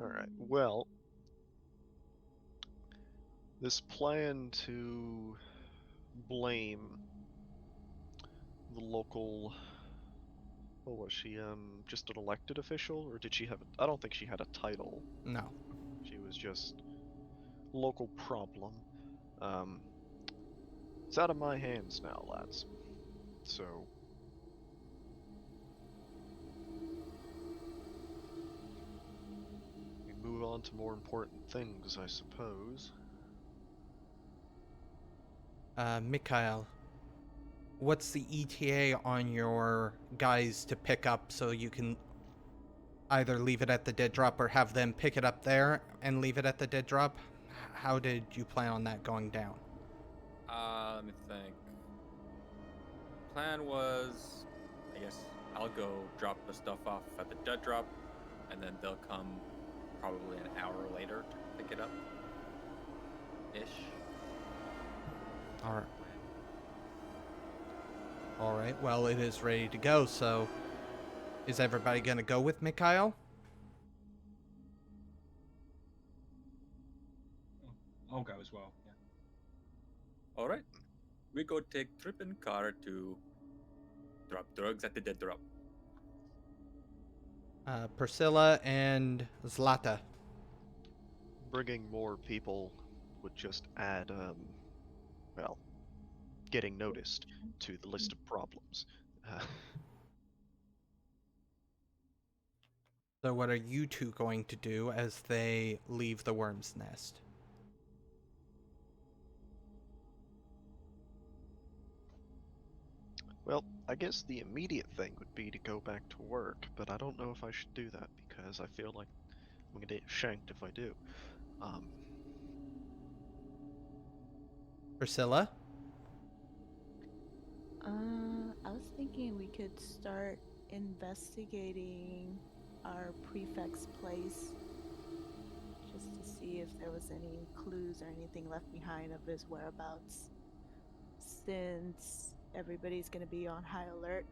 Alright, well, this plan to blame the local... What was she, just an elected official? Or did she have I don't think she had a title. No. She was just local problem. It's out of my hands now, lads. So... we move on to more important things, I suppose. Mikhail, what's the ETA on your guys to pick up so you can either leave it at the dead drop or have them pick it up there and leave it at the dead drop? How did you plan on that going down? Let me think. Plan was, I guess I'll go drop the stuff off at the dead drop, and then they'll come probably an hour later to pick it up. Ish. Alright. Alright, well, it is ready to go, so is everybody gonna go with Mikhail? I'll go as well. Yeah. All right. We go take trip in car to drop drugs at the dead drop. Priscila and Zlata. Bringing more people would just add, well, getting noticed to the list of problems. So what are you two going to do as they leave the worm's nest? Well, I guess the immediate thing would be to go back to work, but I don't know if I should do that because I feel like I'm gonna get shanked if I do. Priscila? I was thinking we could start investigating our prefect's place just to see if there was any clues or anything left behind of his whereabouts, since everybody's going to be on high alert,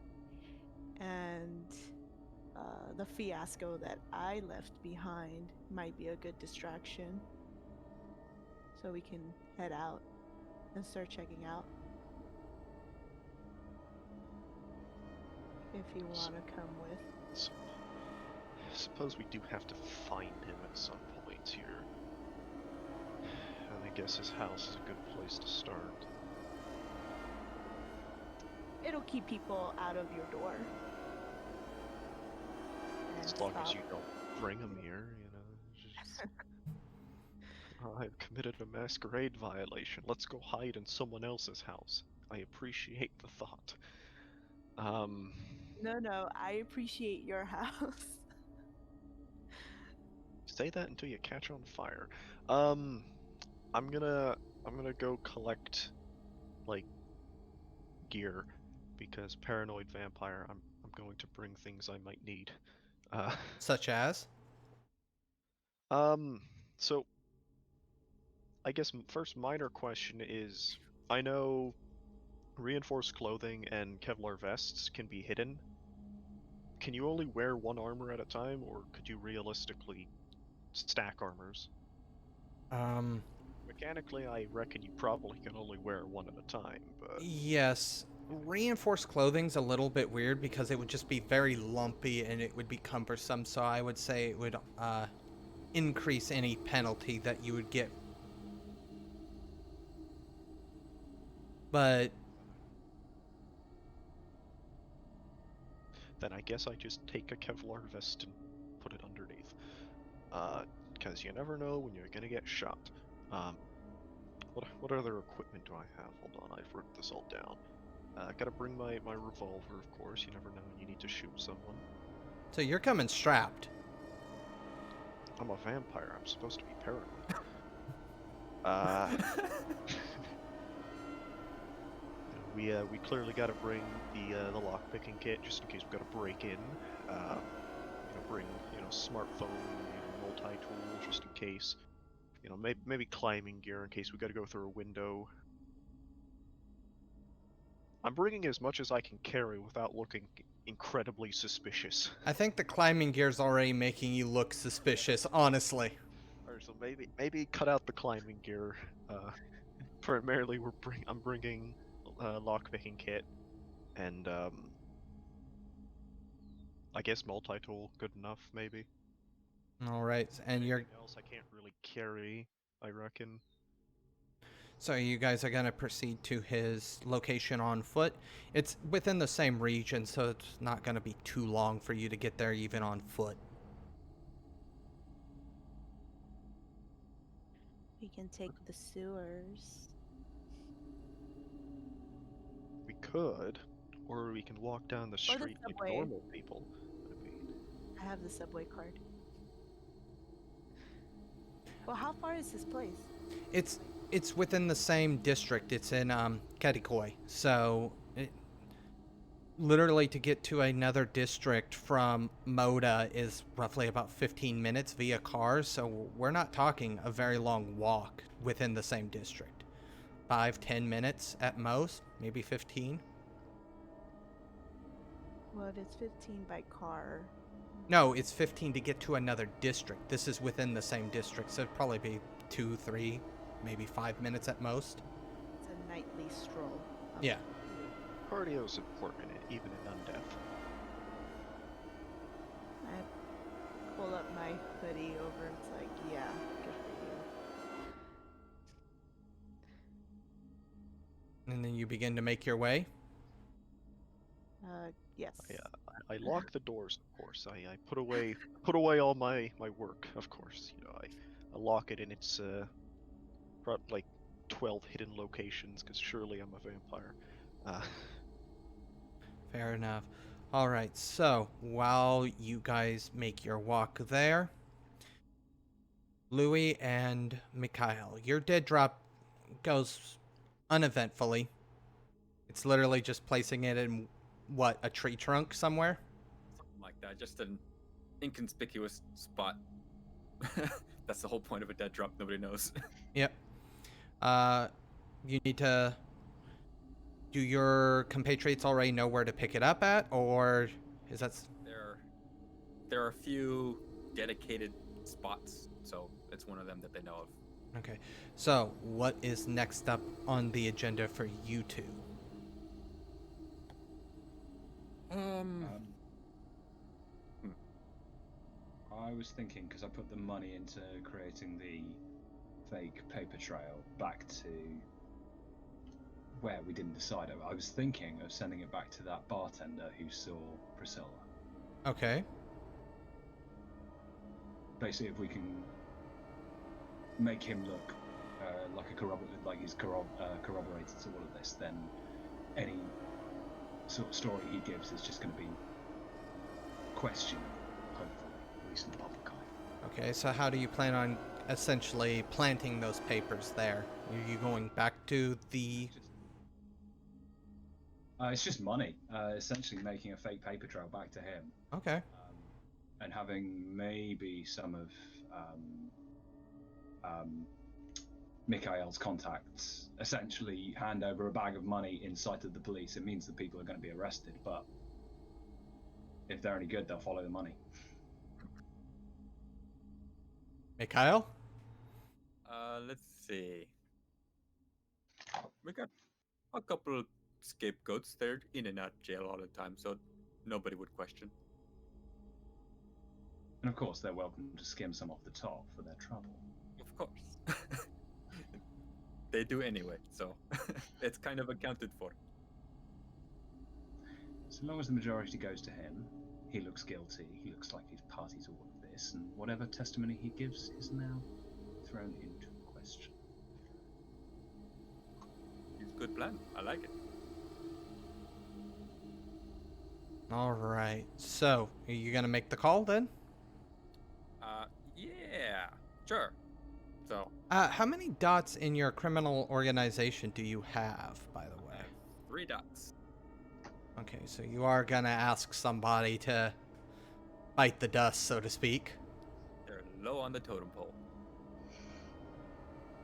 and the fiasco that I left behind might be a good distraction, so we can head out and start checking out. If you want to come with. So, I suppose we do have to find him at some point here. And I guess his house is a good place to start. It'll keep people out of your door. As long as you don't bring him here, you know. Just... I've committed a masquerade violation. Let's go hide in someone else's house. I appreciate the thought. No, I appreciate your house. Say that until you catch on fire. I'm gonna go collect like gear because paranoid vampire. I'm going to bring things I might need. Such as? So I guess first minor question is, I know reinforced clothing and Kevlar vests can be hidden. Can you only wear one armor at a time, or could you realistically stack armors? Mechanically, I reckon you probably can only wear one at a time, but... Yes. Reinforced clothing's a little bit weird because it would just be very lumpy and it would be cumbersome, so I would say it would increase any penalty that you would get. But... then I guess I just take a Kevlar vest and put it underneath. Because you never know when you're gonna get shot. What other equipment do I have? Hold on, I've written this all down. Gotta bring my revolver, of course. You never know when you need to shoot someone. So you're coming strapped. I'm a vampire. I'm supposed to be paranoid. We clearly gotta bring the lockpicking kit just in case we gotta break in. Bring smartphone, multi-tool just in case. Maybe climbing gear in case we gotta go through a window. I'm bringing as much as I can carry without looking incredibly suspicious. I think the climbing gear's already making you look suspicious, honestly. Alright, so maybe cut out the climbing gear. Primarily I'm bringing lockpicking kit and I guess multi-tool good enough maybe. All right, and you're Anything else I can't really carry, I reckon. so you guys are gonna proceed to his location on foot. It's within the same region, so it's not gonna be too long for you to get there even on foot. We can take the sewers. We could, or we can walk down the Or the street like subway. normal people. I mean, I have the subway card. Well, how far is this place? It's within the same district. It's in Ketikoi. So literally to get to another district from Moda is roughly about 15 minutes via cars. So we're not talking a very long walk within the same district. 5-10 minutes at most, maybe 15. Well, if it's 15 by car, No, it's 15 to get to another district. This is within the same district, so it'd probably be 2, 3, maybe 5 minutes at most. it's a nightly stroll. Yeah. cardio's important, even in undeath. I pull up my hoodie over. It's like, yeah, good for And then you begin to make your way. you. Yes. I lock the doors, of course. I put away all my work, of course. You know, I lock it in its like 12 hidden locations, because surely I'm a vampire. Fair enough. All right, so while you guys make your walk there, Louis and Mikhail, your dead drop goes uneventfully. It's literally just placing it in, what, a tree trunk somewhere? Something like that. Just an inconspicuous spot. That's the whole point of a dead drop. Nobody knows. Yep. You need to... Do your compatriots already know where to pick it up at, or is that... There are a few dedicated spots, so it's one of them that they know of. Okay. So, what is next up on the agenda for you two? I was thinking, because I put the money into creating the fake paper trail back to where we didn't decide. I was thinking of sending it back to that bartender who saw Priscila. Okay. Basically, if we can make him look like he's corroborated to all of this, then any sort of story he gives is just going to be questionable, hopefully, at least in the public eye. Okay, so how do you plan on essentially planting those papers there? Are you going back to the... It's just money, essentially making a fake paper trail back to him. Okay. And having maybe some of Mikhail's contacts essentially hand over a bag of money in sight of the police. It means that people are going to be arrested, but if they're any good, they'll follow the money. Mikhail? Let's see. We got a couple scapegoats. They're in and out jail all the time, so nobody would question. And of course, they're welcome to skim some off the top for their trouble. Of course. They do anyway, so it's kind of accounted for. So long as the majority goes to him, he looks guilty, he looks like he's party to all of this, and whatever testimony he gives is now thrown into question. It's a good plan. I like it. All right. So, are you going to make the call then? Yeah, sure. So, How many dots in your criminal organization do you have, by the way? 3 dots. Okay, so you are going to ask somebody to bite the dust, so to speak. They're low on the totem pole.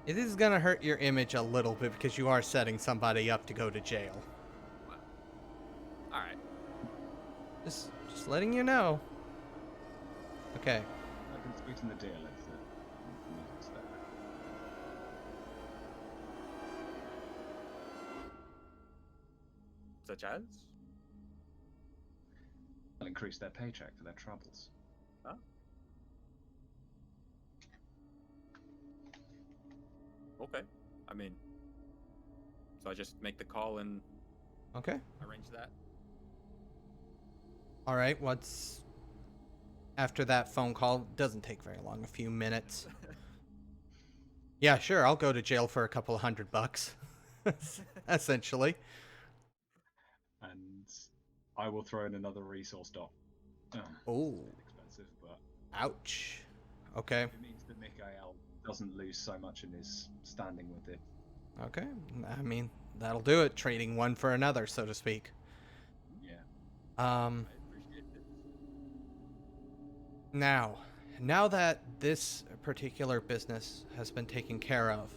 It is going to hurt your image a little bit because you are setting somebody up to go to jail. All right. Just letting you know. Okay. I can sweeten the deal if the music's there. Such as? I'll increase their paycheck for their troubles. Huh? Okay. I mean, so I just make the call and Okay. arrange that. All right. What's after that phone call? Doesn't take very long. A few minutes. Yeah, sure. I'll go to jail for a couple of $100, essentially. And I will throw in another resource dot. Oh, Expensive, but ouch. Okay. it means that Mikhail doesn't lose so much in his standing with it. Okay. I mean, that'll do it. Trading one for another, so to speak. Yeah. I appreciate it. Now that this particular business has been taken care of,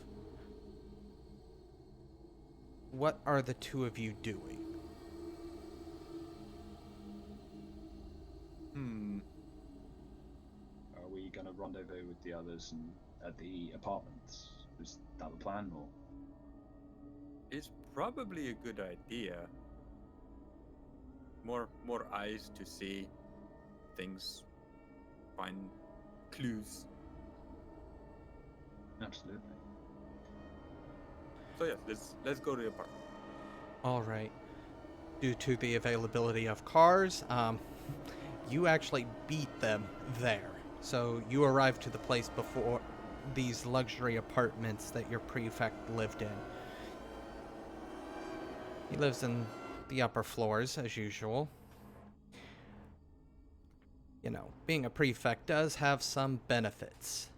what are the two of you doing? Are we going to rendezvous with the others and at the apartments? Is that the plan, or? It's probably a good idea. More eyes to see things, find clues. Absolutely. So yes, let's go to the apartment. All right. Due to the availability of cars, you actually beat them there. So you arrived to the place before these luxury apartments that your prefect lived in. He lives in the upper floors, as usual. You know, being a prefect does have some benefits.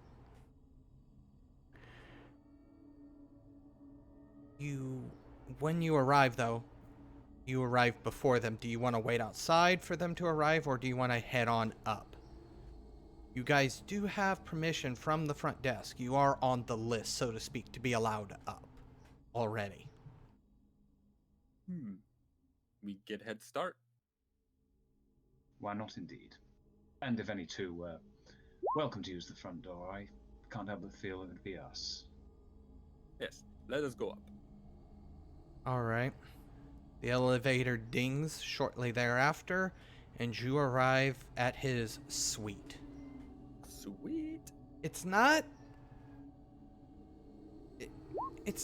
When you arrive, though, you arrive before them. Do you want to wait outside for them to arrive, or do you want to head on up? You guys do have permission from the front desk. You are on the list, so to speak, to be allowed up already. We get head start. Why not, indeed? And if any two were welcome to use the front door, I can't help but feel it would be us. Yes, let us go up. All right. The elevator dings shortly thereafter, and you arrive at his suite. Sweet. It's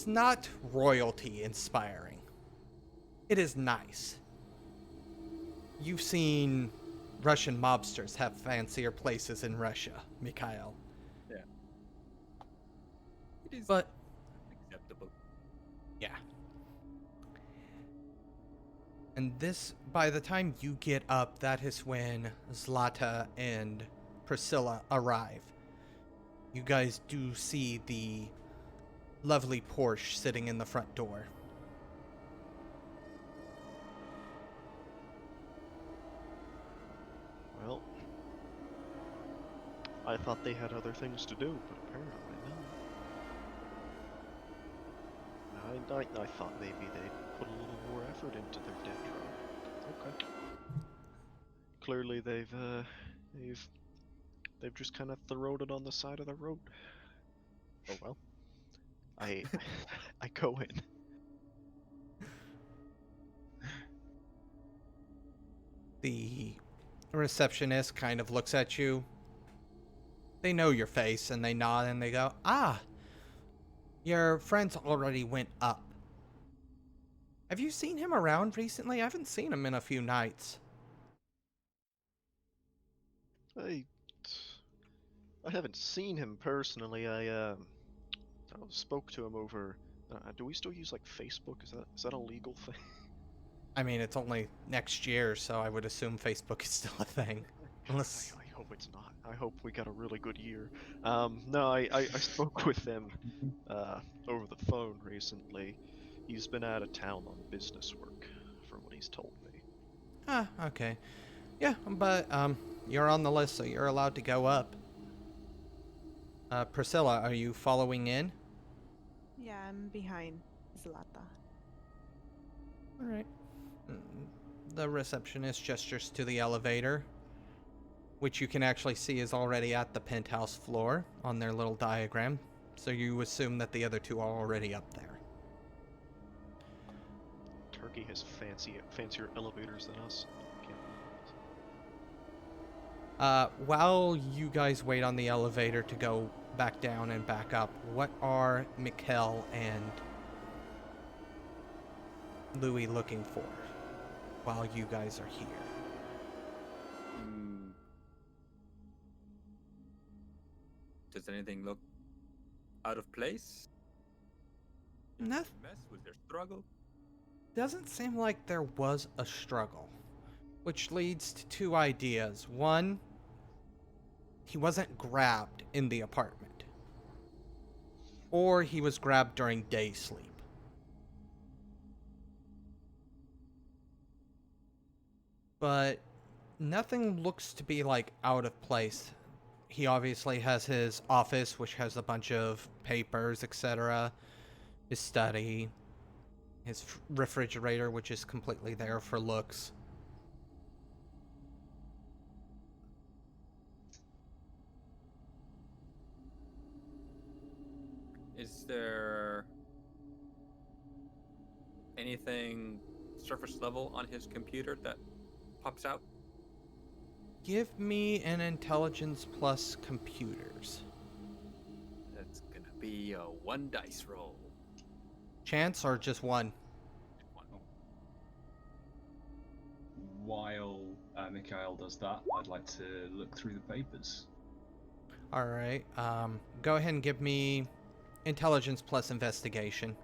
not royalty inspiring. It is nice. You've seen Russian mobsters have fancier places in Russia, Mikhail. Yeah. It is But acceptable. yeah. And this, by the time you get up, that is when Zlata and Priscila arrive. You guys do see the lovely Porsche sitting in the front door. Well, I thought they had other things to do, but apparently not. I thought maybe they'd put a little more effort into their dead drop. Okay. Clearly they've just kind of thrown it on the side of the road. Oh well. I go in. The receptionist kind of looks at you. They know your face and they nod and they go, "Ah, your friend's already went up. Have you seen him around recently? I haven't seen him in a few nights." I haven't seen him personally. I spoke to him over. Do we still use like Facebook? Is that a legal thing? I mean, it's only next year, so I would assume Facebook is still a thing. Unless... I hope it's not. I hope we got a really good year. No, I spoke with him over the phone recently. He's been out of town on business work, from what he's told me. Ah, okay. Yeah, but you're on the list, so you're allowed to go up. Priscila, are you following in? Yeah, I'm behind Zlata. All right. The receptionist gestures to the elevator, which you can actually see is already at the penthouse floor on their little diagram. So you assume that the other two are already up there. Turkey has fancier elevators than us. While you guys wait on the elevator to go back down and back up, what are Mikhail and Louis looking for while you guys are here? Does anything look out of place? Nothing. Mess? Was there struggle? Doesn't seem like there was a struggle, which leads to two ideas. One, he wasn't grabbed in the apartment, or he was grabbed during day sleep. But nothing looks to be like out of place. He obviously has his office, which has a bunch of papers, etc. His study, his refrigerator, which is completely there for looks. Is there anything surface level on his computer that pops out? Give me an intelligence plus computers. That's gonna be a 1 dice roll. Chance or just one? While Mikhail does that, I'd like to look through the papers. Alright, go ahead and give me intelligence plus investigation.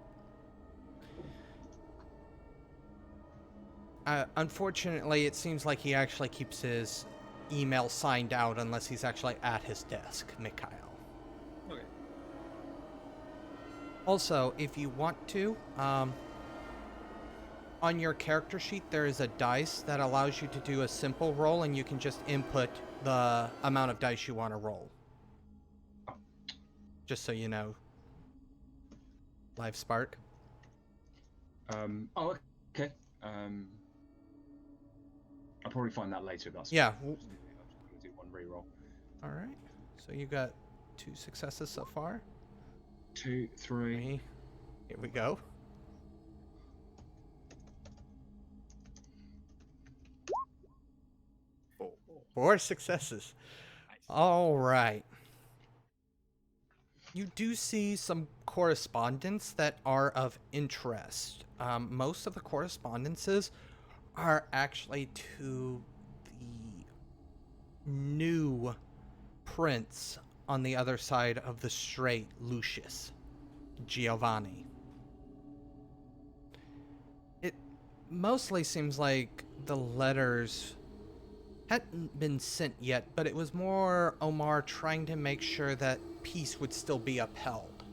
Unfortunately, it seems like he actually keeps his email signed out unless he's actually at his desk, Mikhail. Okay. Also, if you want to, on your character sheet there is a dice that allows you to do a simple roll, and you can just input the amount of dice you want to roll. Just so you know. Livespark. Oh, okay. I'll probably find that later. If that's Yeah. I'm just gonna do one reroll. Alright. So you got 2 successes so far. 2, 3. Here we go. 4 successes. Nice. Alright. You do see some correspondence that are of interest. Most of the correspondences are actually to the new prince on the other side of the strait, Lucius Giovanni. It mostly seems like the letters hadn't been sent yet, but it was more Omar trying to make sure that peace would still be upheld.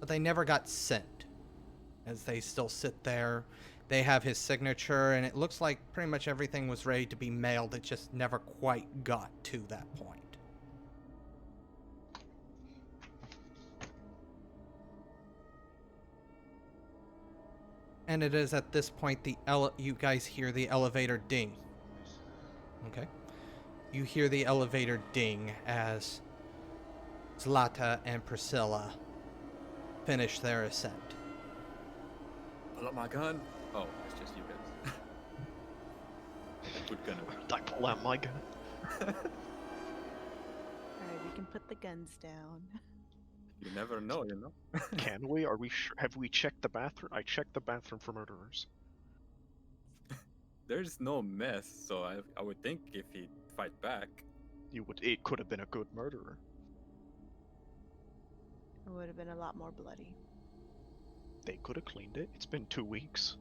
But they never got sent, as they still sit there. They have his signature, and it looks like pretty much everything was ready to be mailed. It just never quite got to that point. And it is at this point you guys hear the elevator ding. Okay. You hear the elevator ding as Zlata and Priscila finish their ascent. Pull up my gun. Oh, it's just you guys. Good gun. I pull out my gun. Alright, we can put the guns down. You never know, you know. Can we? Are we sure? Have we checked the bathroom? I checked the bathroom for murderers. There's no mess, so I would think if he'd fight back. It could have been a good murderer. It would have been a lot more bloody. They could have cleaned it. It's been 2 weeks.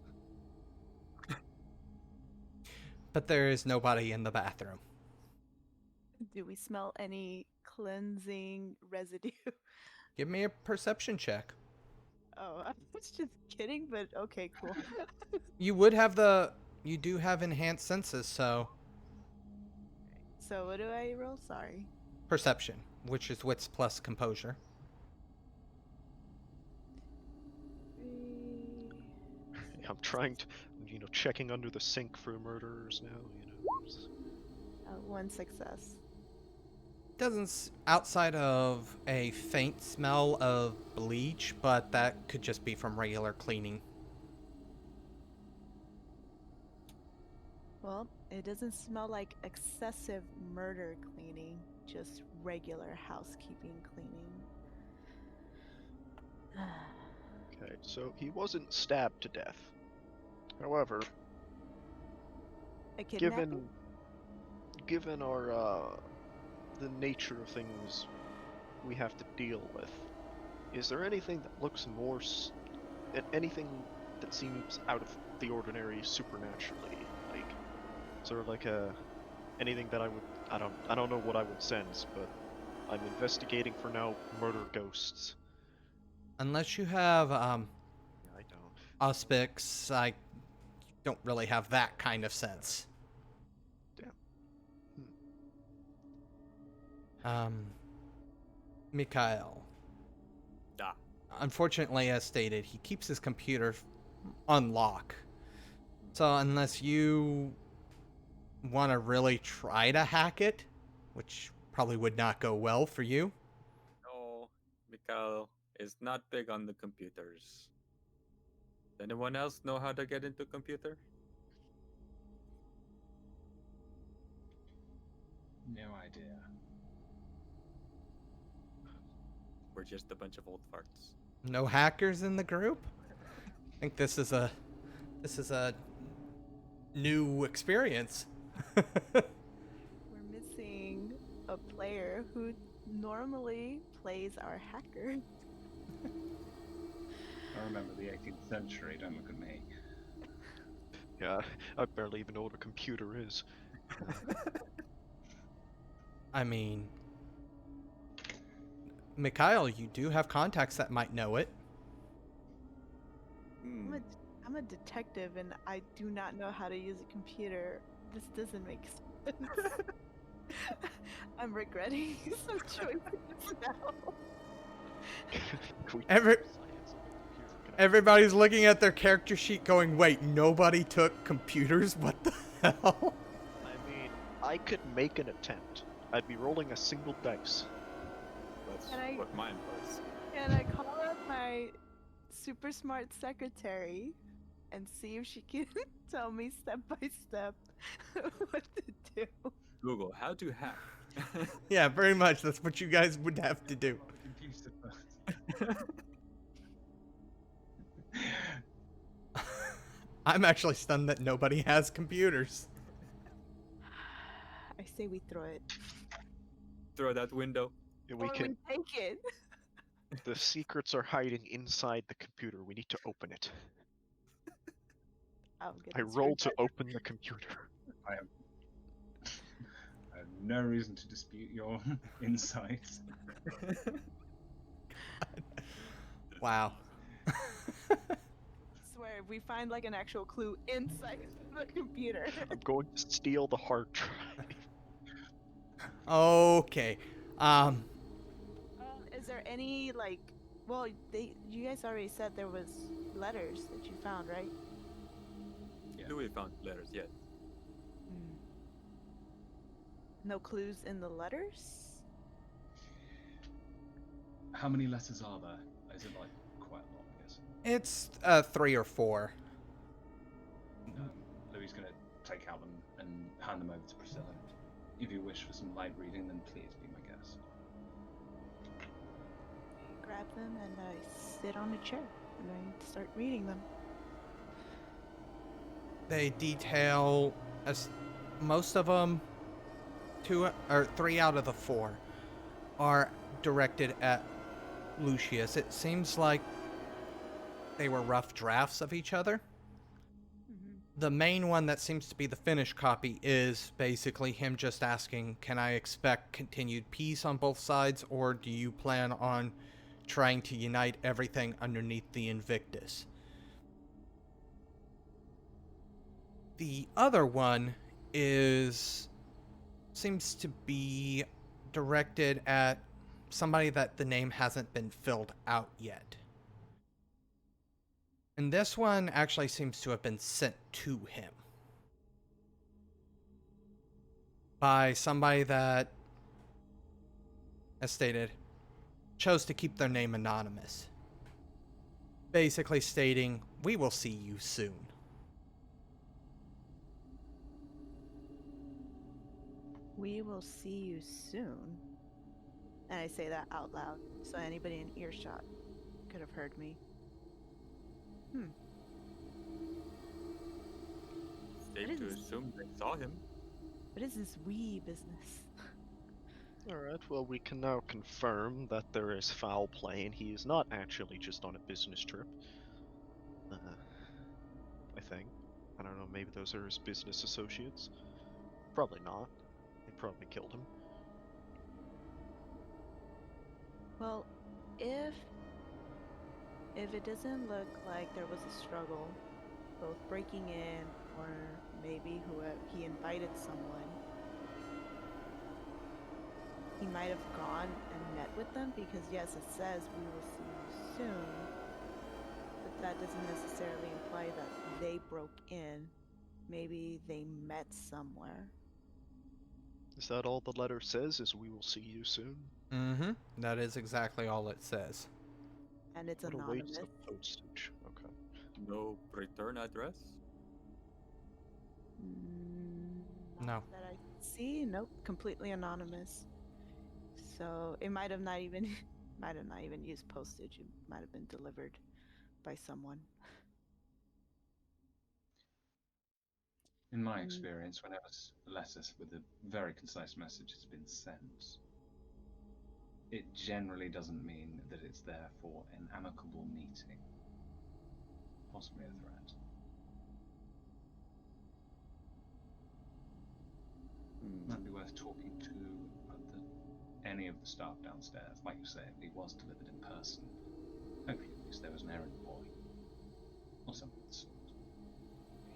But there is nobody in the bathroom. Do we smell any cleansing residue? Give me a perception check. Oh, I was just kidding, but okay, cool. You do have enhanced senses, so So what do I roll? Sorry. perception, which is wits plus composure. I'm trying to, checking under the sink for murderers now. One success. Doesn't outside of a faint smell of bleach, but that could just be from regular cleaning. Well, it doesn't smell like excessive murder cleaning, just regular housekeeping cleaning. Okay, so he wasn't stabbed to death. However, A kidnapping? given our the nature of things we have to deal with, is there anything that looks more anything that seems out of the ordinary supernaturally, like sort of like anything that I don't know what I would sense, but I'm investigating for now murder ghosts. Unless you have I don't. auspics, I don't really have that kind of sense. Mikhail. Da. Unfortunately, as stated, he keeps his computer on lock. So unless you want to really try to hack it, which probably would not go well for you. No, Mikhail is not big on the computers. Does anyone else know how to get into computer? No idea. We're just a bunch of old farts. No hackers in the group? I think this is a new experience. We're missing a player who normally plays our hacker. I remember the 18th century, don't look at me. Yeah, I barely even know what a computer is. I mean, Mikhail, you do have contacts that might know it. I'm a detective and I do not know how to use a computer. This doesn't make sense. I'm regretting some choices now. Everybody's looking at their character sheet going, wait, nobody took computers? What the hell? I mean, I could make an attempt. I'd be rolling a single dice. That's Can I- what mine was. Can I call up my super smart secretary and see if she can tell me step by step what to do? Google, how to hack. Yeah, very much. That's what you guys would have to do. Computer first. I'm actually stunned that nobody has computers. I say we throw it. Throw that window. We Or can. we take it. The secrets are hiding inside the computer. We need to open it. I'll get I this roll to screwdriver. open the computer. I have no reason to dispute your insights. Wow. Swear, if we find like an actual clue inside the computer. I'm going to steal the hard drive. Okay. Is there any like? Well, you guys already said there was letters that you found, right? Do we found letters yet? No clues in the letters? How many letters are there? Is it like quite a lot, I guess? It's 3 or 4. Louis gonna take out them and hand them over to Priscilla. If you wish for some light reading, then please be my guest. I grab them and I sit on a chair and I start reading them. They detail, as most of them, 2 or 3 out of the 4 are directed at Lucius. It seems like they were rough drafts of each other. The main one that seems to be the finished copy is basically him just asking, can I expect continued peace on both sides, or do you plan on trying to unite everything underneath the Invictus? The other one seems to be directed at somebody that the name hasn't been filled out yet. And this one actually seems to have been sent to him by somebody that, as stated, chose to keep their name anonymous. Basically stating, "We will see you soon." We will see you soon. And I say that out loud, so anybody in earshot could have heard me. Safe What to is- assume they saw him. What is this we business? Alright, well, we can now confirm that there is foul play and he is not actually just on a business trip. I think. I don't know, maybe those are his business associates? Probably not. They probably killed him. Well, if it doesn't look like there was a struggle, both breaking in or maybe he invited someone, he might have gone and met with them because yes, it says we will see you soon, but that doesn't necessarily imply that they broke in. Maybe they met somewhere. Is that all the letter says, is we will see you soon? Mm-hmm. That is exactly all it says. And it's What awaits anonymous. the postage? Okay. No return address. Not No. that I see. Nope, completely anonymous. So it might have not even used postage. It might have been delivered by someone. In my experience, whenever a letter with a very concise message has been sent, it generally doesn't mean that it's there for an amicable meeting. Possibly a threat. Might be worth talking to any of the staff downstairs. Like you say, if he was delivered in person, hopefully at least there was an errand boy. Or something of the sort.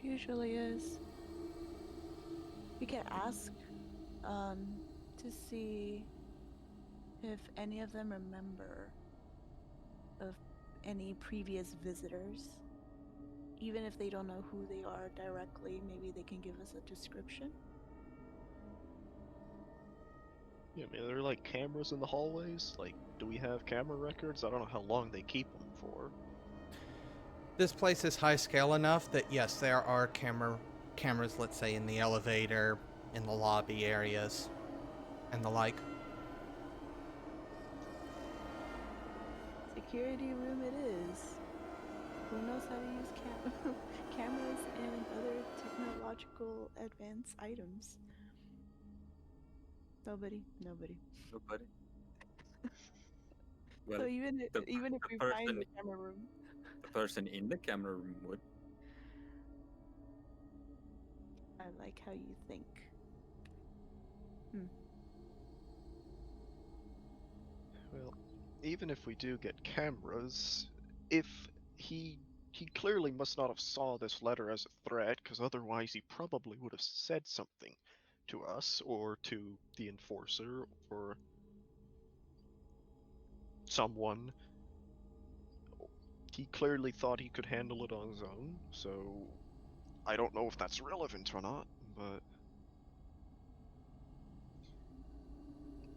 Usually is. We could ask to see if any of them remember of any previous visitors. Even if they don't know who they are directly, maybe they can give us a description. Yeah, I mean, there are like cameras in the hallways. Like, do we have camera records? I don't know how long they keep them for. This place is high scale enough that yes, there are cameras, let's say, in the elevator, in the lobby areas, and the like. Security room it is. Who knows how to use cameras and other technological advanced items? Nobody. Nobody. So Well, even if the we find the camera room, the person in the camera room would. I like how you think. Well, even if we do get cameras, if he clearly must not have saw this letter as a threat, because otherwise he probably would have said something to us or to the enforcer or someone. He clearly thought he could handle it on his own, so I don't know if that's relevant or not, but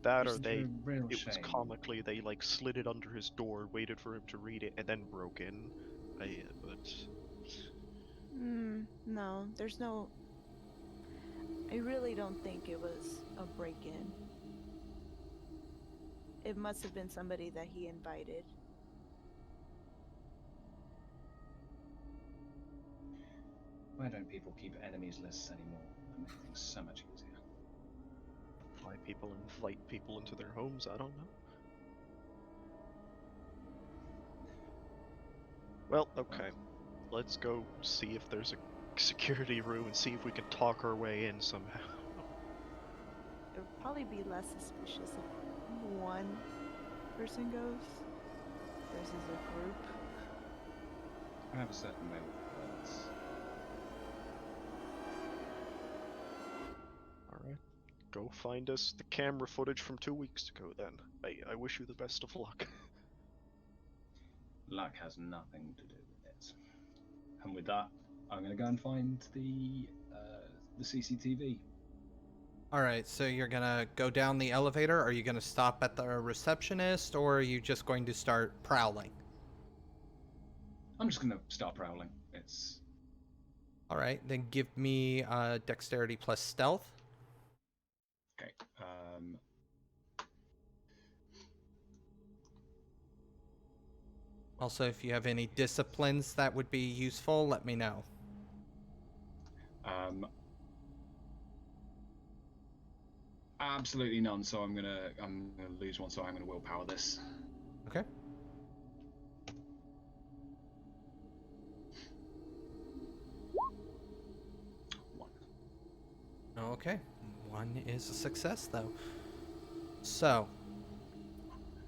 that or It's a real it was shame. comically they like slid it under his door, waited for him to read it, and then broke in. But No, there's no. I really don't think it was a break-in. It must have been somebody that he invited. Why don't people keep enemies lists anymore? That makes things so much easier. why people invite people into their homes, I don't know. Well, okay. Let's go see if there's a security room and see if we can talk our way in somehow. It would probably be less suspicious if one person goes versus a group. I have a certain way with words. Alright. Go find us the camera footage from 2 weeks ago then. I wish you the best of luck. Luck has nothing to do with it. And with that, I'm going to go and find the CCTV. All right, so you're gonna go down the elevator. Are you gonna stop at the receptionist, or are you just going to start prowling? I'm just going to start prowling. It's All right, then give me dexterity plus stealth. okay. Also, if you have any disciplines that would be useful, let me know. Absolutely none. So I'm gonna lose one. So I'm gonna willpower this. Okay. One. Okay, one is a success though. So,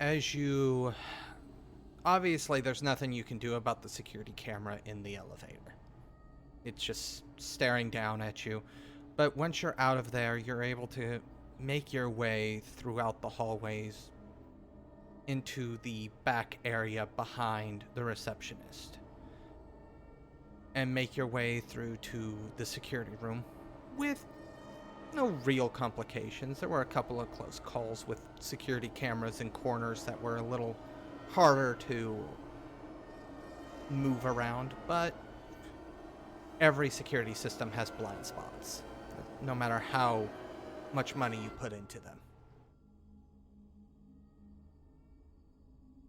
as you... Obviously, there's nothing you can do about the security camera in the elevator. It's just staring down at you. But once you're out of there, you're able to make your way throughout the hallways into the back area behind the receptionist. And make your way through to the security room with no real complications. There were a couple of close calls with security cameras in corners that were a little harder to move around, but every security system has blind spots, no matter how much money you put into them.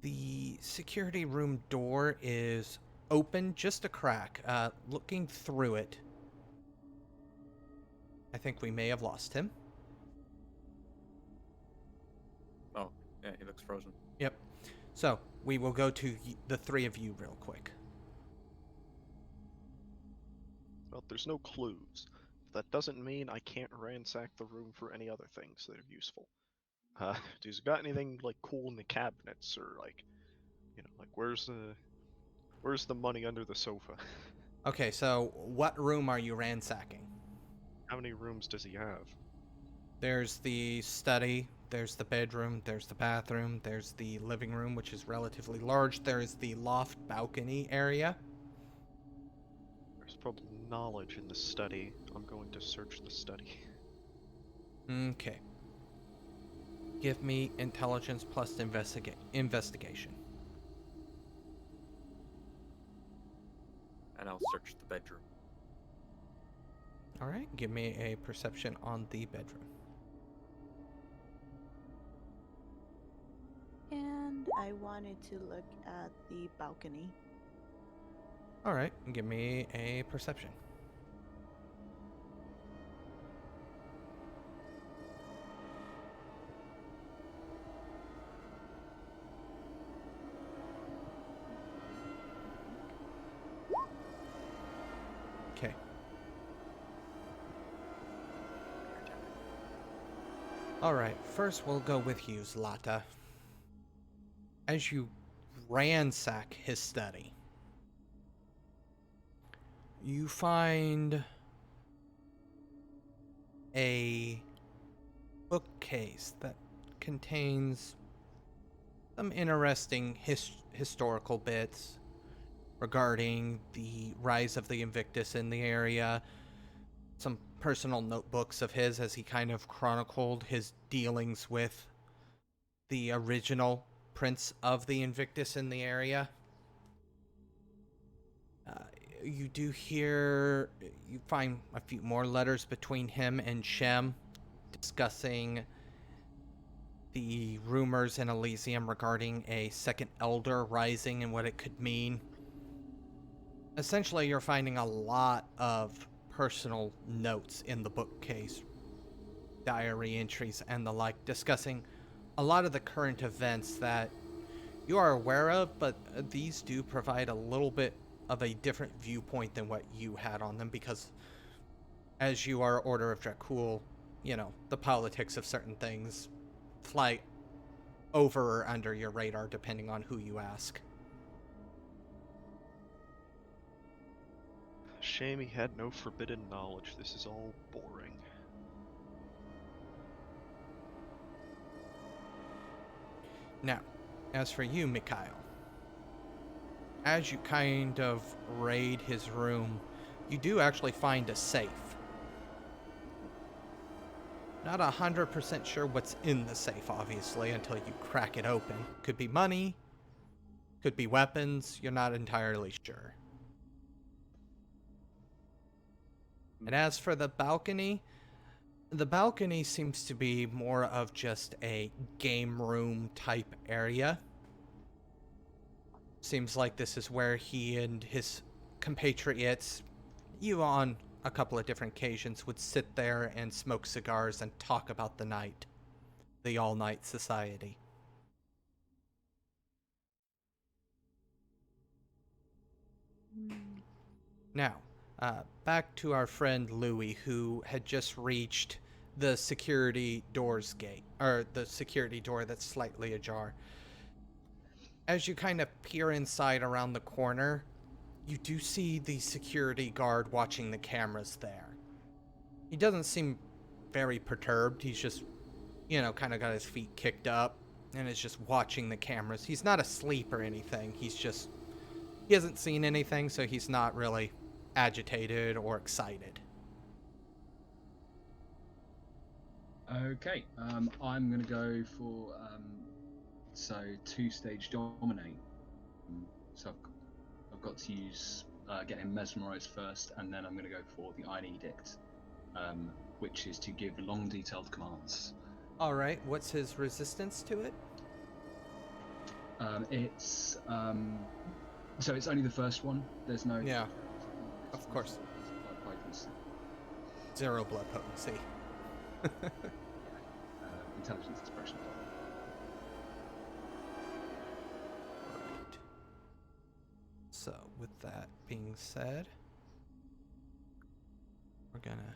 The security room door is open, just a crack. Looking through it, I think we may have lost him. Oh, yeah, he looks frozen. Yep. So, we will go to the three of you real quick. Well, there's no clues. That doesn't mean I can't ransack the room for any other things that are useful. Do you got anything like cool in the cabinets, or like, like where's the money under the sofa? Okay, so what room are you ransacking? How many rooms does he have? There's the study, there's the bedroom, there's the bathroom, there's the living room, which is relatively large, there's the loft balcony area. There's probably knowledge in the study. I'm going to search the study. Okay. Give me intelligence plus investigation. And I'll search the bedroom. All right, give me a perception on the bedroom. And I wanted to look at the balcony. All right, give me a perception. Okay. All right, first we'll go with you, Zlata. As you ransack his study, you find a bookcase that contains some interesting historical bits regarding the rise of the Invictus in the area, some personal notebooks of his as he kind of chronicled his dealings with the original Prince of the Invictus in the area. You find a few more letters between him and Shem discussing the rumors in Elysium regarding a second elder rising and what it could mean. Essentially, you're finding a lot of personal notes in the bookcase, diary entries and the like, discussing a lot of the current events that you are aware of, but these do provide a little bit of a different viewpoint than what you had on them, because as you are Order of Dracul, the politics of certain things fly over or under your radar depending on who you ask. Shame he had no forbidden knowledge. This is all boring. Now, as for you, Mikhail, as you kind of raid his room, you do actually find a safe. Not 100% sure what's in the safe, obviously, until you crack it open. Could be money, could be weapons, you're not entirely sure. And as for the balcony seems to be more of just a game room type area. Seems like this is where he and his compatriots, you on a couple of different occasions, would sit there and smoke cigars and talk about the night. The all-night society. Now, back to our friend Louis, who had just reached the security door's gate, or the security door that's slightly ajar. As you kind of peer inside around the corner, you do see the security guard watching the cameras there. He doesn't seem very perturbed. He's just, kind of got his feet kicked up and is just watching the cameras. He's not asleep or anything. He hasn't seen anything, so he's not really agitated or excited. Okay, I'm going to go for, 2-stage dominate. So I've got to use, get him mesmerized first, and then I'm going to go for the Iron Edict, which is to give long, detailed commands. Alright, what's his resistance to it? So it's only the first one. There's no... Yeah, of course. 0 blood potency. Intelligence expression. Right. So, with that being said, we're gonna...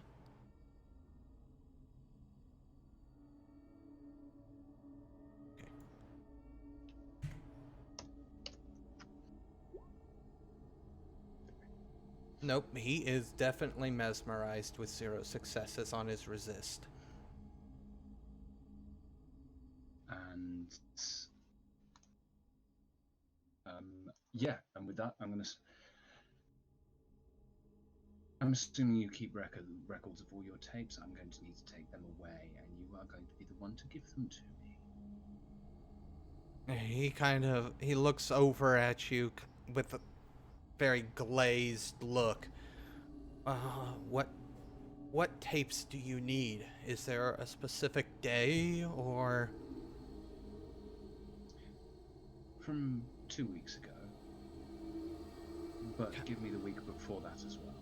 Okay. Nope, he is definitely mesmerized with 0 successes on his resist. And yeah, and with that, I'm assuming you keep records of all your tapes. I'm going to need to take them away, and you are going to be the one to give them to me. He looks over at you with a very glazed look. What tapes do you need? Is there a specific day, or... From 2 weeks ago. But give me the week before that as well.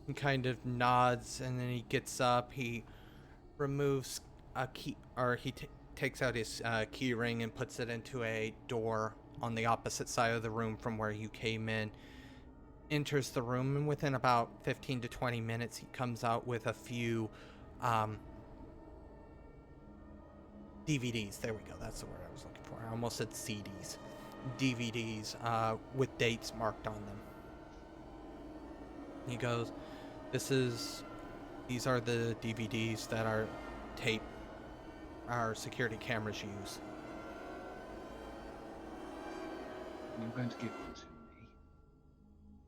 He kind of nods, and then he gets up. He removes a key, or he takes out his key ring and puts it into a door on the opposite side of the room from where you came in. Enters the room, and within about 15 to 20 minutes, he comes out with a few DVDs. There we go. That's the word I was looking for. I almost said CDs. DVDs with dates marked on them. He goes, these are the DVDs that our security cameras use. You're going to give them to me.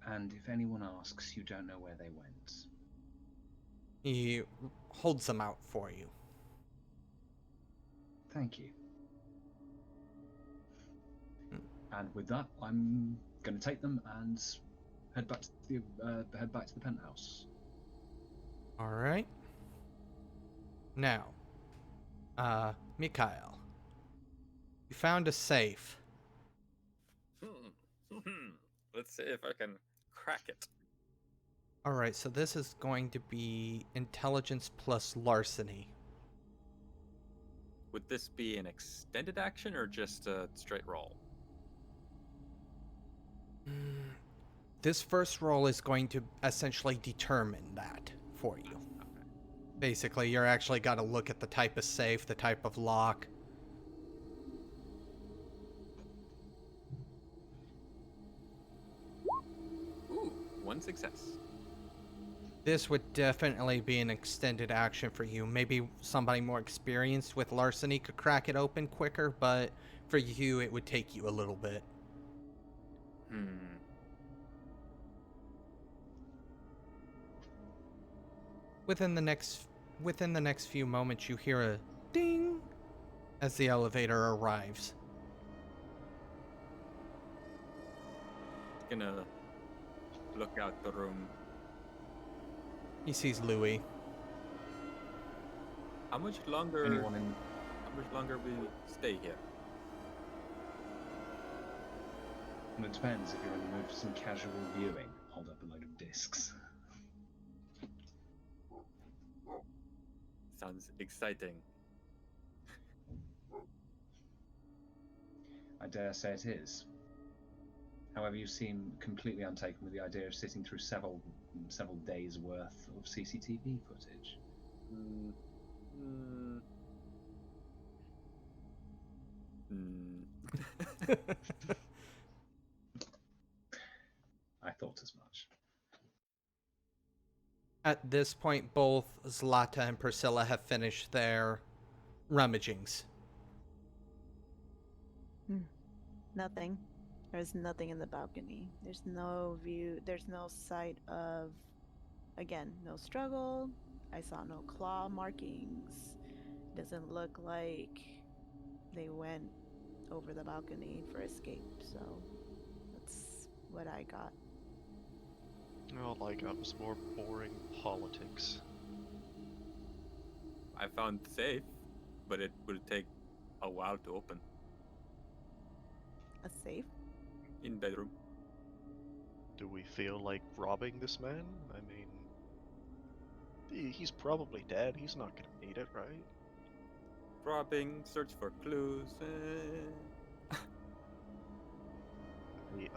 And if anyone asks, you don't know where they went. He holds them out for you. Thank you. And with that, I'm going to take them and head back to the penthouse. All right. Now, Mikhail, you found a safe. Let's see if I can crack it. All right, so this is going to be intelligence plus larceny. Would this be an extended action or just a straight roll? This first roll is going to essentially determine that for you. Okay. Basically, you're actually got to look at the type of safe, the type of lock. Ooh, 1 success. This would definitely be an extended action for you. Maybe somebody more experienced with larceny could crack it open quicker, but for you, it would take you a little bit. Within the next few moments, you hear a ding as the elevator arrives. Gonna look out the room. He sees Louis. How much longer? Anyone in? How much longer we stay here? And it depends if you're in the mood for some casual viewing. Hold up a load of discs. Sounds exciting. I dare say it is. However, you seem completely untaken with the idea of sitting through several days' worth of CCTV footage. I thought as much. At this point, both Zlata and Priscila have finished their rummagings. Nothing. There's nothing in the balcony. There's no view. There's no sight of, again, no struggle. I saw no claw markings. Doesn't look like they went over the balcony for escape. So that's what I got. All I got was more boring politics. I found the safe, but it will take a while to open. A safe? In bedroom. Do we feel like robbing this man? I mean, he's probably dead. He's not gonna need it, right? Robbing, search for clues.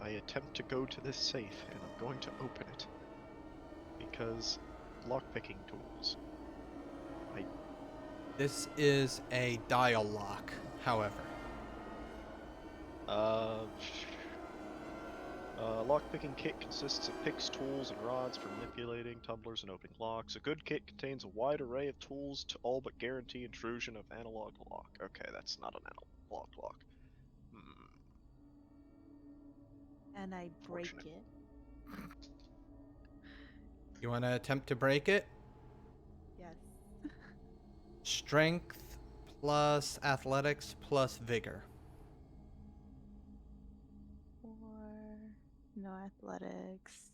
I attempt to go to this safe, and I'm going to open it. Because lockpicking tools. This is a dial lock, however. Lockpicking kit consists of picks, tools, and rods for manipulating tumblers and opening locks. A good kit contains a wide array of tools to all but guarantee intrusion of analog lock. Okay, that's not an analog lock. And I break it. You want to attempt to break it? Yes. Strength plus athletics plus vigor. No athletics.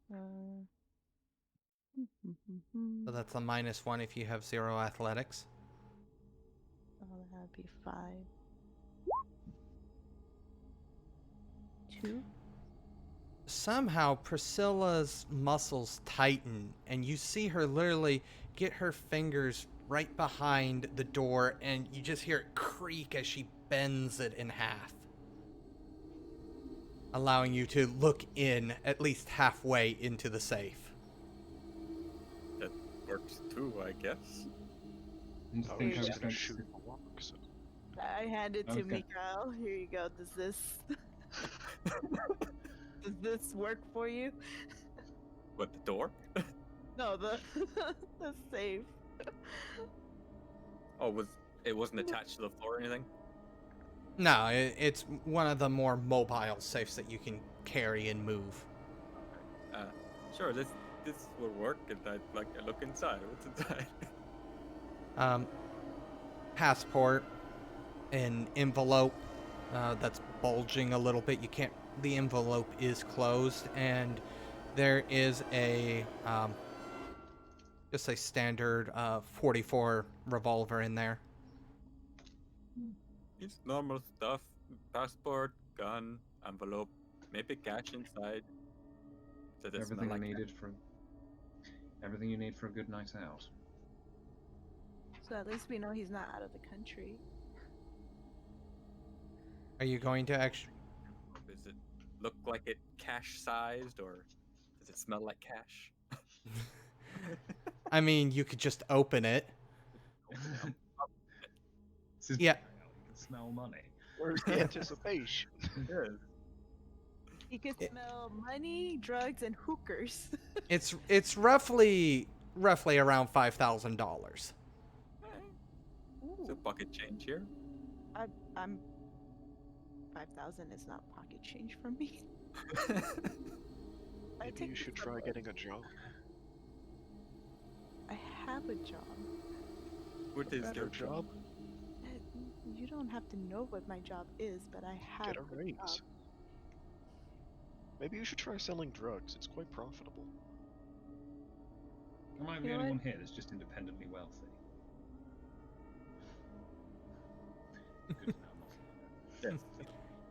So that's a -1 if you have 0 athletics. Oh, that would be 5. 2. Somehow Priscilla's muscles tighten, and you see her literally get her fingers right behind the door, and you just hear it creak as she bends it in half, allowing you to look in at least halfway into the safe. That works too, I guess. I I think I was was gonna going shoot to. the lock, so... I hand it to Okay. Mikhail. Here you go. Does this work for you? What, the door? No, the the safe. Oh, it wasn't attached to the floor or anything? No, it's one of the more mobile safes that you can carry and move. Sure, this will work, and I look inside. What's inside? Passport, an envelope that's bulging a little bit. The envelope is closed, and there is a just a standard 44 revolver in there. It's normal stuff. Passport, gun, envelope, maybe cash inside. So it doesn't smell like Everything you need for a good night out. So at least we know he's not out of the country. Are you going to actually? Does it look like it cash-sized, or does it smell like cash? I mean, you could just open it. This is Yeah. You can smell money. Where's the anticipation? He could smell money, drugs, and hookers. It's roughly around $5,000. So bucket change here. I'm 5,000 is not pocket change for me. I Maybe take you the should try subway. getting a job. I have a job. What A is better your job? You don't have to know what my job is, but I have Get a a raise. job. Maybe you should try selling drugs. It's quite profitable. Am I You the know only what? one here that's just independently wealthy? Good to know I'm not alone. Yes.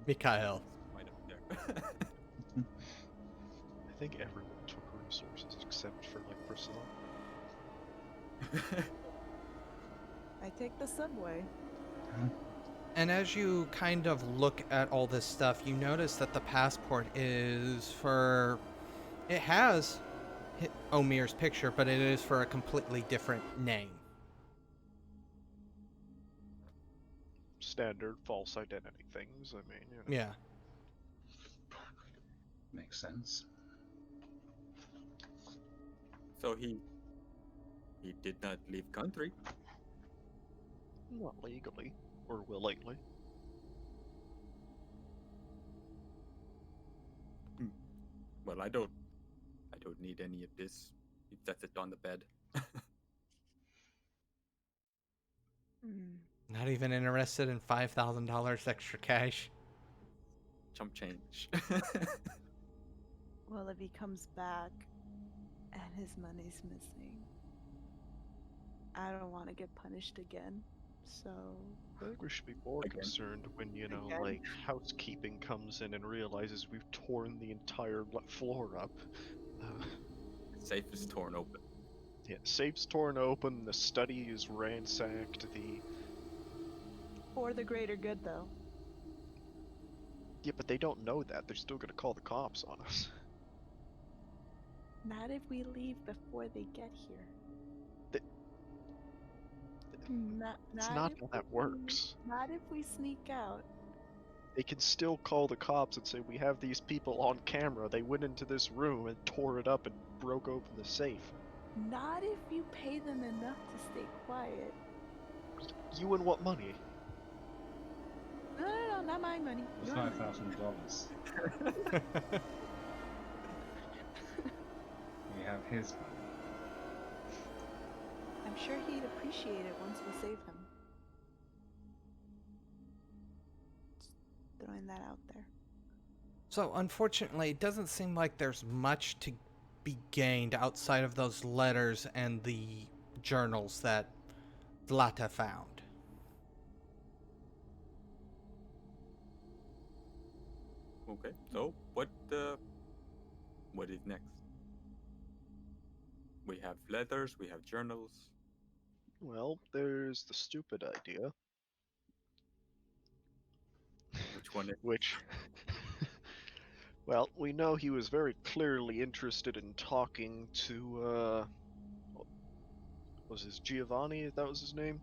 Mikhail. Right up there. I think everyone took resources except for like Priscila. I take the subway. And as you kind of look at all this stuff, you notice that the passport is for. It has Omir's picture, but it is for a completely different name. Standard false identity things. I mean, you know. Yeah. Makes sense. So he did not leave country. Not legally or willingly. Well, I don't need any of this. He sets it on the bed. Hmm. Not even interested in $5,000 extra cash. Chump change. Well, if he comes back and his money's missing, I don't want to get punished again. So, I think we should be more Again. concerned when, you know, Again? like, housekeeping comes in and realizes we've torn the entire floor up. Safe is torn open. Yeah, safe's torn open, the study is ransacked, for the greater good, though. Yeah, but they don't know that. They're still gonna call the cops on us. Not if we leave before they get here. It's not if how that we- works. Not if we sneak out. They can still call the cops and say, we have these people on camera. They went into this room and tore it up and broke open the safe. Not if you pay them enough to stay quiet. You and what money? No, not my money. For Your money. $5,000, we have his money. I'm sure he'd appreciate it once we save him. Just throwing that out there. So, unfortunately, it doesn't seem like there's much to be gained outside of those letters and the journals that Zlata found. Okay. So what is next? We have letters. We have journals. Well, there's the stupid idea, Which one is? which... Well, we know he was very clearly interested in talking to, what was his Giovanni? That was his name?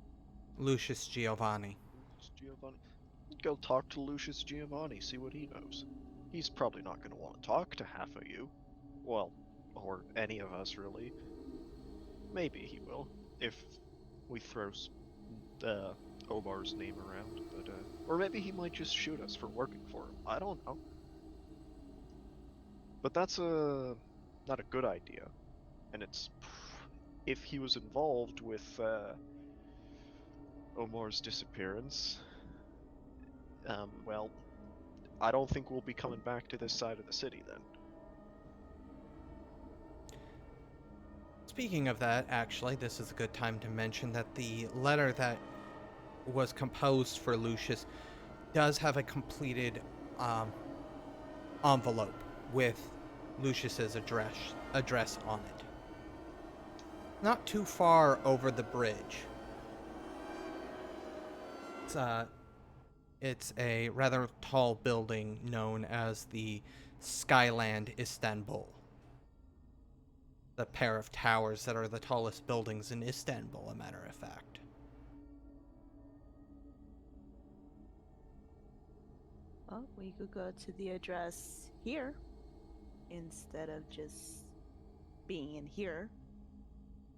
Lucius Giovanni. Lucius Giovanni? Go talk to Lucius Giovanni, see what he knows. He's probably not going to want to talk to half of you. Well, or any of us, really. Maybe he will, if we throw Omar's name around, but, or maybe he might just shoot us for working for him. I don't know. But that's not a good idea, and it's if he was involved with Omar's disappearance. Well, I don't think we'll be coming back to this side of the city then. Speaking of that, actually, this is a good time to mention that the letter that was composed for Lucius does have a completed envelope with Lucius's address on it. Not too far over the bridge. It's a rather tall building known as the Skyland Istanbul. The pair of towers that are the tallest buildings in Istanbul, a matter of fact. Well, we could go to the address here instead of just being in here.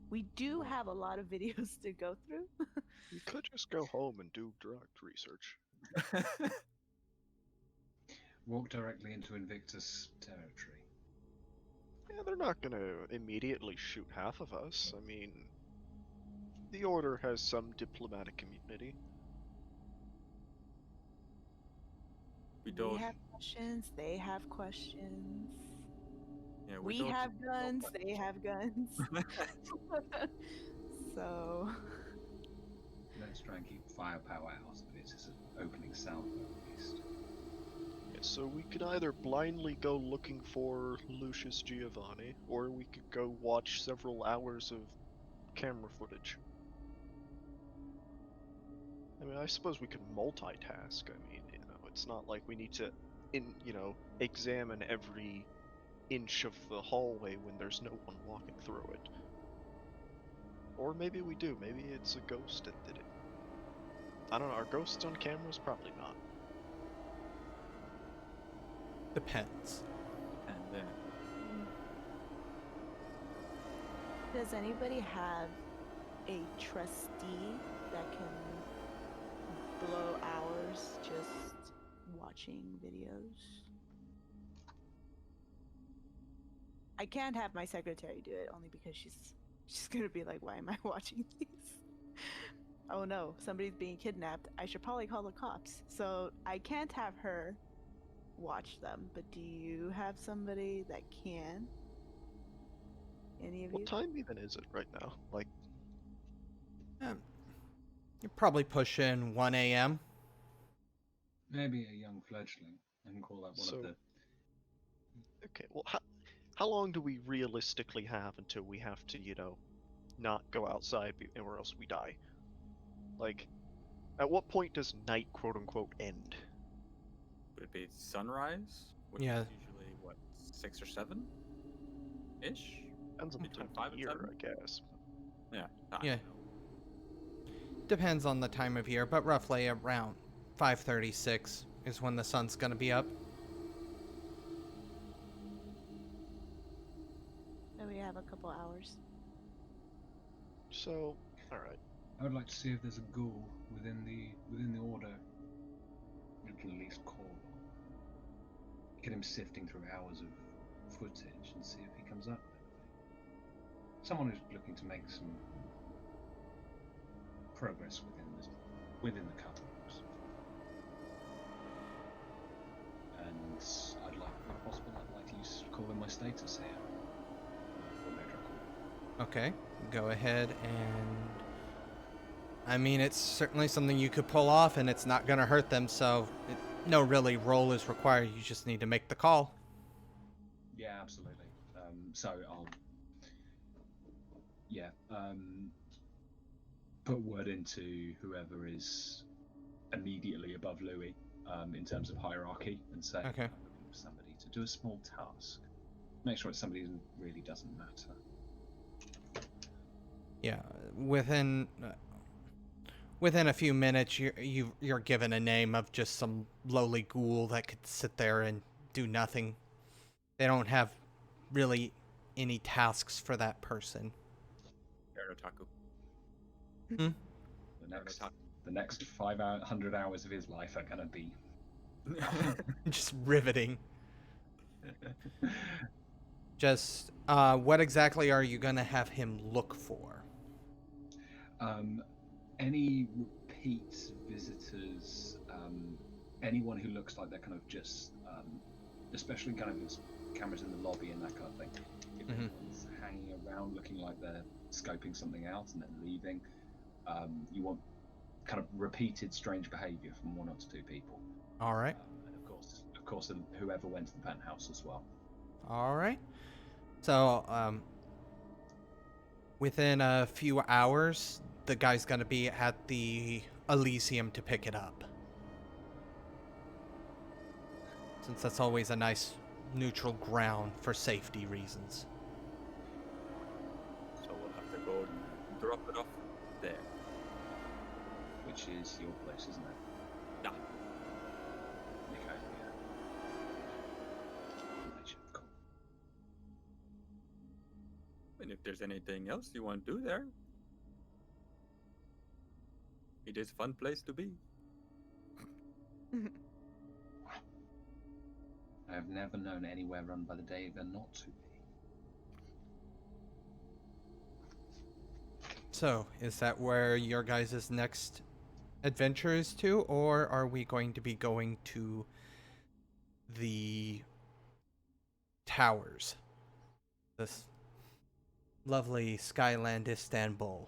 We do have a lot of videos to go through. We could just go home and do drug research. walk directly into Invictus territory. Yeah, they're not gonna immediately shoot half of us. I mean, the Order has some diplomatic immunity. We We don't. have questions. They have questions. Yeah, We don't have know guns. what- They have guns. So Let's try and keep firepower out of it as an opening salvo at least. Yeah, so we could either blindly go looking for Lucius Giovanni, or we could go watch several hours of camera footage. I mean, I suppose we could multitask. I mean, it's not like we need to, examine every inch of the hallway when there's no one walking through it. Or maybe we do. Maybe it's a ghost that did it. I don't know. Are ghosts on cameras? Probably not. Depends. And then does anybody have a trustee that can blow hours just watching videos? I can't have my secretary do it only because she's gonna be like, why am I watching these? Oh no, somebody's being kidnapped. I should probably call the cops. So I can't have her watch them, but do you have somebody that can? Any of you? What time even is it right now? Like, You're probably pushing 1 a.m. Maybe a young fledgling. I can call that one So- of the. okay, well, how long do we realistically have until we have to, not go outside or else we die? Like, at what point does night, quote unquote, end? would it be sunrise? Which Yeah. is usually what, 6 or 7 ish? Depends on the Between time 5 of and year, 7? I guess. Yeah. Yeah. Depends on the time of year, but roughly around 5:36 is when the sun's gonna be up. So we have a couple hours. So, alright. I would like to see if there's a ghoul within the order. We can at least call. Get him sifting through hours of footage and see if he comes up with anything. Someone who's looking to make some progress within the catalogs. And if possible, I'd like to call in my status here. Or later call. Okay, go ahead and... I mean, it's certainly something you could pull off, and it's not gonna hurt them, so no really roll is required. You just need to make the call. Yeah, absolutely. So I'll, put word into whoever is immediately above Louis in terms of hierarchy and say, Okay. I'm looking for somebody to do a small task. Make sure it's somebody who really doesn't matter. Yeah, within a few minutes, you're given a name of just some lowly ghoul that could sit there and do nothing. They don't have really any tasks for that person. Otaku. The next 500 hours of his life are gonna be Just riveting. Just, what exactly are you gonna have him look for? any repeat visitors, anyone who looks like they're kind of just, especially kind of with cameras in the lobby and that kind of thing. If Mhm. anyone's hanging around looking like they're scoping something out and then leaving, you want kind of repeated strange behaviour from 1 or 2 people. All right. And of course, and whoever went to the penthouse as well. All right. So, within a few hours, the guy's gonna be at the Elysium to pick it up. Since that's always a nice neutral ground for safety reasons. So we'll have to go and drop it off there. Which is your place, isn't it? Yeah. Mikhail, yeah. Right, cool. And if there's anything else you want to do there, it is a fun place to be. I have never known anywhere run by the Deva not to be. So, is that where your guys' next adventure is to, or are we going to be going to the towers? This lovely Skyland Istanbul.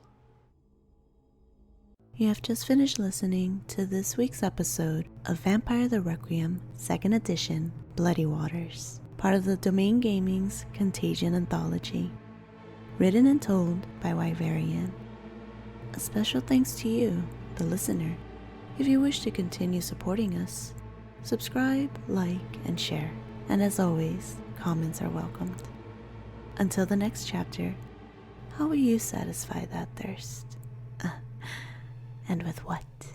You have just finished listening to this week's episode of Vampire the Requiem 2nd Edition Bloody Waters, part of the Domain Gaming's Contagion Anthology, written and told by Wyverian. A special thanks to you, the listener. If you wish to continue supporting us, subscribe, like, and share. And as always, comments are welcomed. Until the next chapter, how will you satisfy that thirst? And with what?